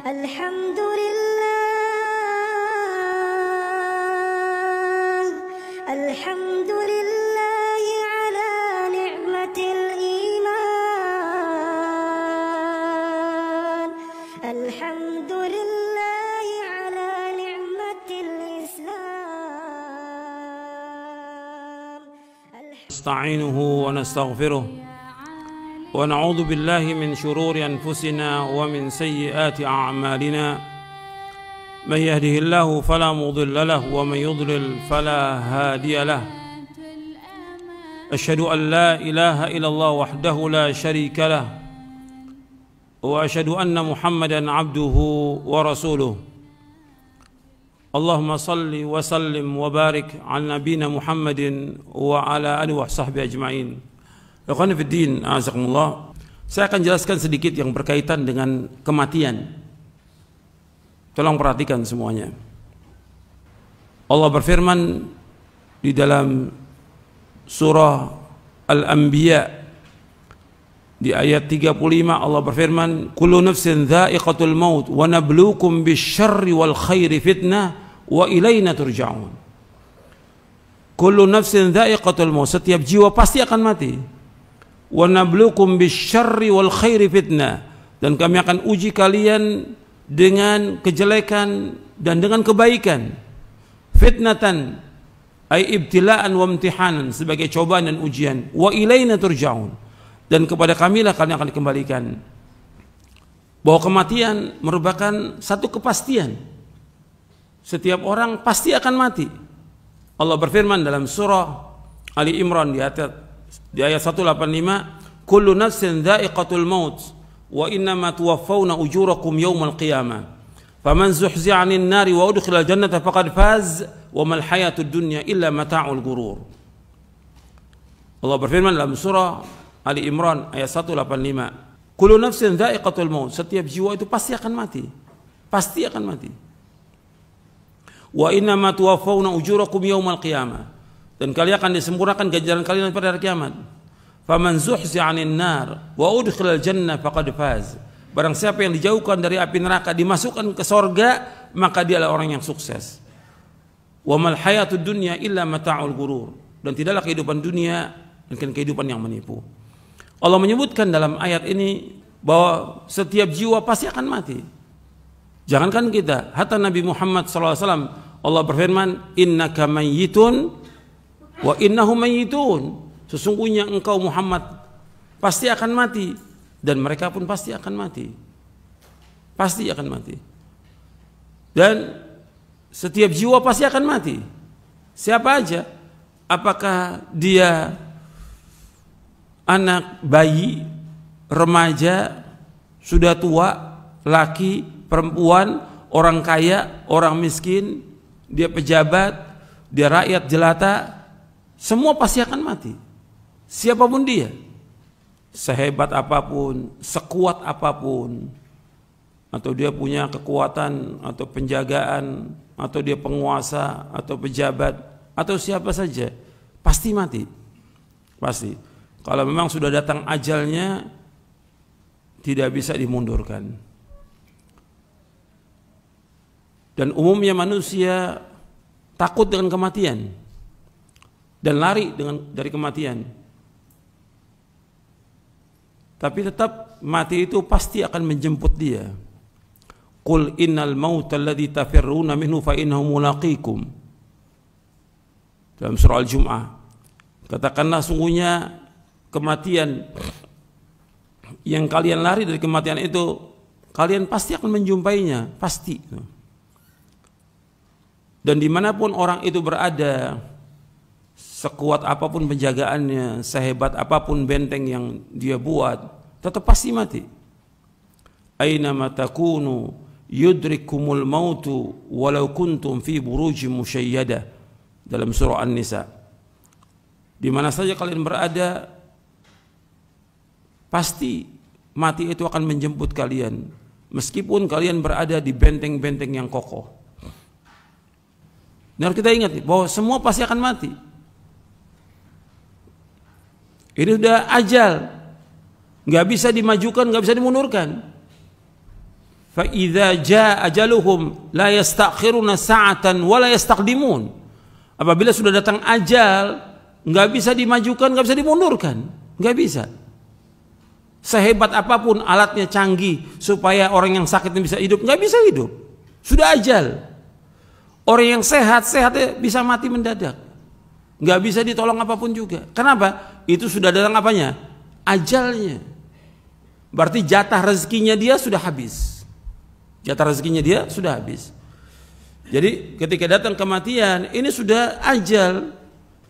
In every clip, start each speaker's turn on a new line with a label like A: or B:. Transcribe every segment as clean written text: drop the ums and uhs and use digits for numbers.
A: Alhamdulillah, alhamdulillah ala ni'matil iman, alhamdulillah ala ni'matil islam.
B: Nasta'inuhu wa nastaghfiruh wa na'udzu billahi min shururi anfusina wa min sayyiati a'malina. Man yahdihillahu fala mudilla lahu wa man yudlil fala hadiya lahu. Asyhadu an la ilaha illallah wahdahu la syarika lah wa asyhadu anna Muhammadan abduhu wa rasuluh. Allahumma salli wa sallim wa barik ala nabiyina Muhammadin wa ala alihi wa sahbihi ajma'in. Ikhwan fiddin, azakumullah. Saya akan jelaskan sedikit yang berkaitan dengan kematian. Tolong perhatikan semuanya. Allah berfirman di dalam surah Al-Anbiya di ayat 35, Allah berfirman, kullu nafsin dha'iqatul maut wa nabluukum bisyarri wal khairi fitnah wa ilaina turja'un. Kullu nafsin dha'iqatul maut, setiap jiwa pasti akan mati. Wa nabluukum bisyarri wal khairi fitnah, dan kami akan uji kalian dengan kejelekan dan dengan kebaikan. Fitnatan ay ibtila'an wa imtihanan, sebagai cobaan dan ujian. Wa ilaina turja'un, dan kepada kamilah kalian akan dikembalikan. Bahwa kematian merupakan satu kepastian. Setiap orang pasti akan mati. Allah berfirman dalam surah Ali Imran di ayat 185, kullu nafsin dha'iqatul maut wa innama tuwaffawna ujurakum yawmal qiyamah faman zuhzi'a 'anil nari wa udkhilal jannata faqad faz wa mal hayatud dunya illa mata'ul ghurur. Allah berfirman dalam surah Ali Imran ayat 185, kullu nafsin dha'iqatul maut, setiap jiwa itu pasti akan mati. Pasti akan mati. Wa innama tuwaffawna ujurakum yawmal qiyamah, dan kalian akan disempurnakan ganjaran kalian pada hari kiamat. Faman zuhzi'a 'anil nar wa udkhilal jannah faqad faz. Barang siapa yang dijauhkan dari api neraka, dimasukkan ke sorga, maka dia adalah orang yang sukses. Wa mal hayatud dunya illa mata'ul ghurur, dan tidaklah kehidupan dunia melainkan kehidupan yang menipu. Allah menyebutkan dalam ayat ini bahwa setiap jiwa pasti akan mati. Jangankan kita, hatta Nabi Muhammad SAW, Allah berfirman, innaka mayyitun wa innahum mayyitun, sesungguhnya engkau Muhammad pasti akan mati dan mereka pun pasti akan mati. Pasti akan mati. Dan setiap jiwa pasti akan mati. Siapa aja? Apakah dia anak, bayi, remaja, sudah tua, laki, perempuan, orang kaya, orang miskin, dia pejabat, dia rakyat jelata, semua pasti akan mati. Siapapun dia, sehebat apapun, sekuat apapun, atau dia punya kekuatan atau penjagaan, atau dia penguasa atau pejabat atau siapa saja, pasti mati. Pasti. Kalau memang sudah datang ajalnya, tidak bisa dimundurkan. Dan umumnya manusia takut dengan kematian dan lari dari kematian. Tapi tetap mati itu pasti akan menjemput dia. Qul innal mauta alladzi tafirruna minhu fa innahu mulaqikum. Dalam surah Al-Jum'ah, katakanlah sungguhnya kematian yang kalian lari dari kematian itu, kalian pasti akan menjumpainya, pasti. Dan dimanapun orang itu berada, sekuat apapun penjagaannya, sehebat apapun benteng yang dia buat, tetap pasti mati. Aina ma takunu yudrikumul mautu walau kuntum fi burujim musyayyada, dalam surah An-Nisa. Di mana saja kalian berada, pasti mati itu akan menjemput kalian, meskipun kalian berada di benteng-benteng yang kokoh. Dan kita ingat bahwa semua pasti akan mati. Ini sudah ajal, nggak bisa dimajukan, nggak bisa dimundurkan. Fa idza jaa ajaluhum la yastakhiruna sa'atan wa la yastaqdimun. Apabila sudah datang ajal, nggak bisa dimajukan, nggak bisa dimundurkan, nggak bisa. Sehebat apapun alatnya canggih supaya orang yang sakit bisa hidup, nggak bisa hidup. Sudah ajal. Orang yang sehat bisa mati mendadak, nggak bisa ditolong apapun juga. Kenapa? Itu sudah datang apanya? Ajalnya. Berarti jatah rezekinya dia sudah habis. Jatah rezekinya dia sudah habis. Jadi ketika datang kematian, ini sudah ajal,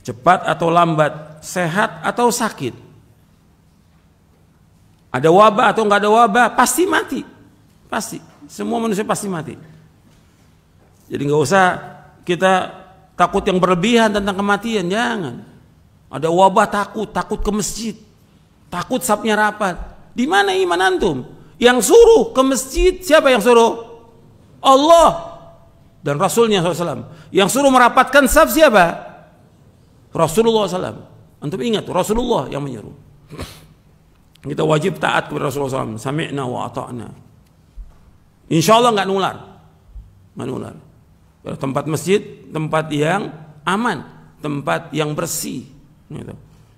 B: cepat atau lambat, sehat atau sakit, ada wabah atau nggak ada wabah, pasti mati, pasti. Semua manusia pasti mati. Jadi nggak usah kita takut yang berlebihan tentang kematian, jangan. Ada wabah takut ke masjid, takut safnya rapat. Di mana iman antum? Yang suruh ke masjid siapa yang suruh? Allah dan Rasulnya SAW. Yang suruh merapatkan saf siapa? Rasulullah SAW. Antum ingat, Rasulullah yang menyuruh. Kita wajib taat kepada Rasulullah SAW. Sami'na wa ata'na. Insya Allah nggak nular. Nggak nular. Tempat masjid, tempat yang aman, tempat yang bersih,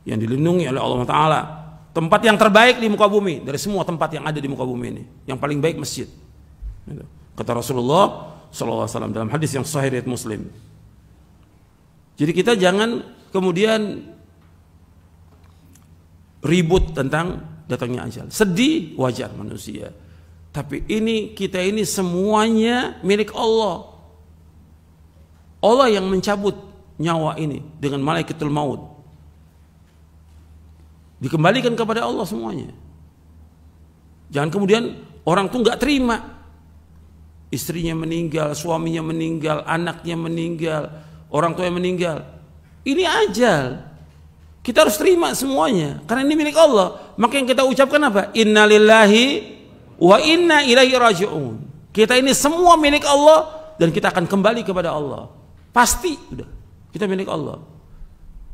B: yang dilindungi oleh Allah Ta'ala. Tempat yang terbaik di muka bumi dari semua tempat yang ada di muka bumi ini, yang paling baik masjid. Kata Rasulullah SAW dalam hadis yang sahih riwayat Muslim. Jadi kita jangan kemudian ribut tentang datangnya ajal. Sedih wajar manusia, tapi kita ini semuanya milik Allah. Allah yang mencabut nyawa ini dengan malaikatul maut. Dikembalikan kepada Allah semuanya. Jangan kemudian orang tuh nggak terima, istrinya meninggal, suaminya meninggal, anaknya meninggal, orang tuanya meninggal. Ini ajal. Kita harus terima semuanya karena ini milik Allah. Maka yang kita ucapkan apa? Innalillahi wa inna ilaihi raji'un. Kita ini semua milik Allah dan kita akan kembali kepada Allah. Pasti udah kita milik Allah.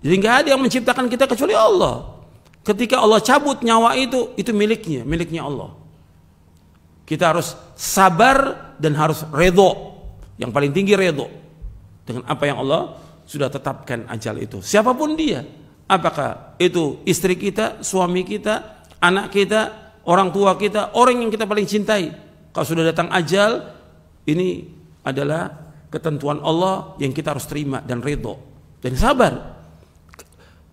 B: Jadi nggak ada yang menciptakan kita kecuali Allah. Ketika Allah cabut nyawa itu miliknya Allah. Kita harus sabar dan harus redho. Yang paling tinggi redho dengan apa yang Allah sudah tetapkan ajal itu. Siapapun dia, apakah itu istri kita, suami kita, anak kita, orang tua kita, orang yang kita paling cintai. Kalau sudah datang ajal, ini adalah ketentuan Allah yang kita harus terima dan redho dan sabar.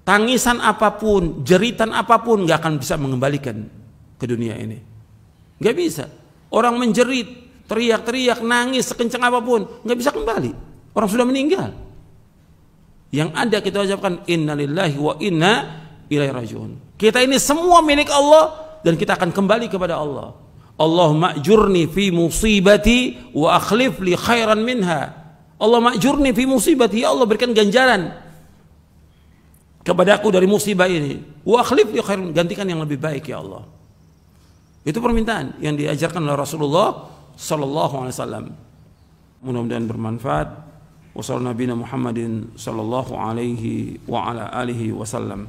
B: Tangisan apapun, jeritan apapun nggak akan bisa mengembalikan ke dunia ini. Nggak bisa. Orang menjerit, teriak-teriak, nangis sekencang apapun, nggak bisa kembali. Orang sudah meninggal. Yang ada kita ucapkan innalillahi wa inna ilaihi raji'un. Kita ini semua milik Allah dan kita akan kembali kepada Allah. Allahumma ajurni fi musibati wa akhlif li khairan minha. Allahumma ajurni fi musibati, ya Allah berikan ganjaran kepadaku dari musibah ini. Wa akhlif li khairan, gantikan yang lebih baik ya Allah. Itu permintaan yang diajarkan oleh Rasulullah sallallahu alaihi wasallam. Mudah-mudahan bermanfaat. Wassallallahu nabiyana Muhammadin sallallahu alaihi wa ala alihi wasallam.